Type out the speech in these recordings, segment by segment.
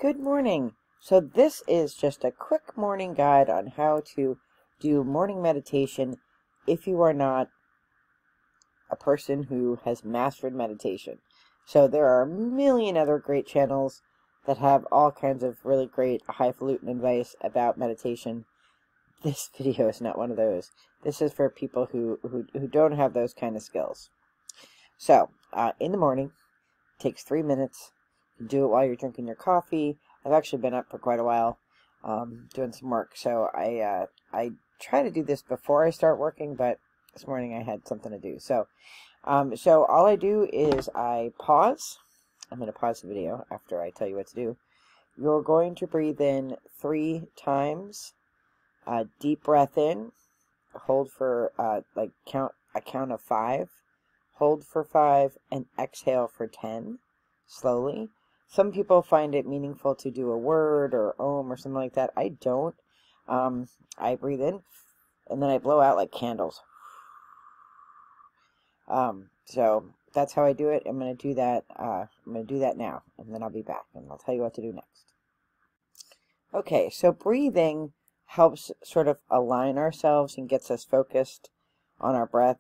Good morning. So this is just a quick morning guide on how to do morning meditation if you are not a person who has mastered meditation. So there are a million other great channels that have all kinds of really great highfalutin advice about meditation. This video is not one of those. This is for people who don't have those kind of skills. So in the morning, it takes 3 minutes. You can do it while you're drinking your coffee. I've actually been up for quite a while doing some work, so I try to do this before I start working, but this morning I had something to do. So all I do is I pause. I'm going to pause the video after I tell you what to do. You're going to breathe in 3 times. Deep breath in. Hold for a count of 5. Hold for 5 and exhale for 10. Slowly. Some people find it meaningful to do a word or om or something like that. I don't. I breathe in and then I blow out like candles. So that's how I do it. I'm going to do that. I'm going to do that now, and then I'll be back and I'll tell you what to do next. Okay, so breathing helps sort of align ourselves and gets us focused on our breath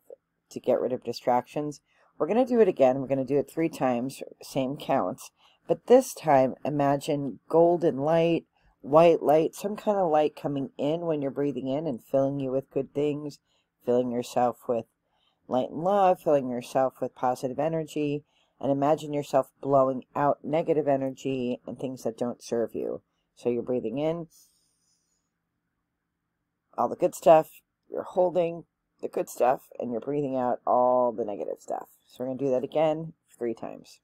to get rid of distractions. We're going to do it again. We're going to do it 3 times, same counts. But this time, imagine golden light, white light, some kind of light coming in when you're breathing in and filling you with good things, filling yourself with light and love, filling yourself with positive energy, and imagine yourself blowing out negative energy and things that don't serve you. So you're breathing in all the good stuff, you're holding the good stuff, and you're breathing out all the negative stuff. So we're going to do that again 3 times.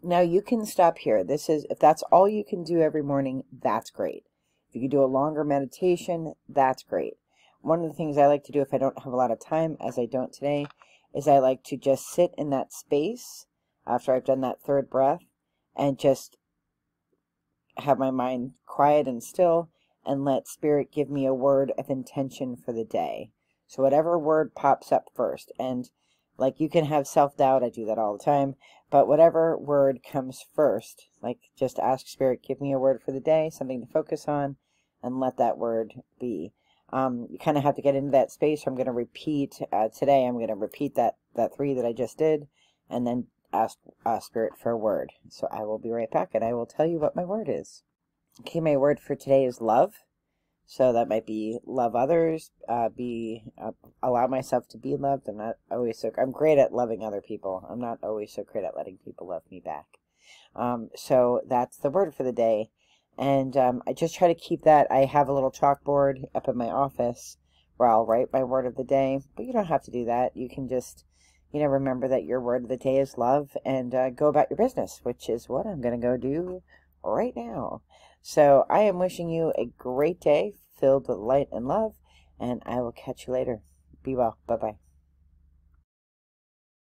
Now you can stop here. This is, if that's all you can do every morning, that's great. If you can do a longer meditation, that's great. One of the things I like to do if I don't have a lot of time, as I don't today, is I like to just sit in that space after I've done that 3rd breath and just have my mind quiet and still and let Spirit give me a word of intention for the day. So whatever word pops up first, and like you can have self-doubt, I do that all the time, but whatever word comes first, like just ask Spirit, give me a word for the day, something to focus on, and let that word be. You kind of have to get into that space. I'm going to repeat, today I'm going to repeat that 3 that I just did, and then ask Spirit for a word. So I will be right back, and I will tell you what my word is. Okay, my word for today is love. So that might be love others, allow myself to be loved. I'm great at loving other people. I'm not always so great at letting people love me back. So that's the word for the day. And I just try to keep that. I have a little chalkboard up in my office where I'll write my word of the day, but you don't have to do that. You can just, remember that your word of the day is love and go about your business, which is what I'm going to go do right now. So I am wishing you a great day filled with light and love, and I will catch you later. Be well. Bye-bye.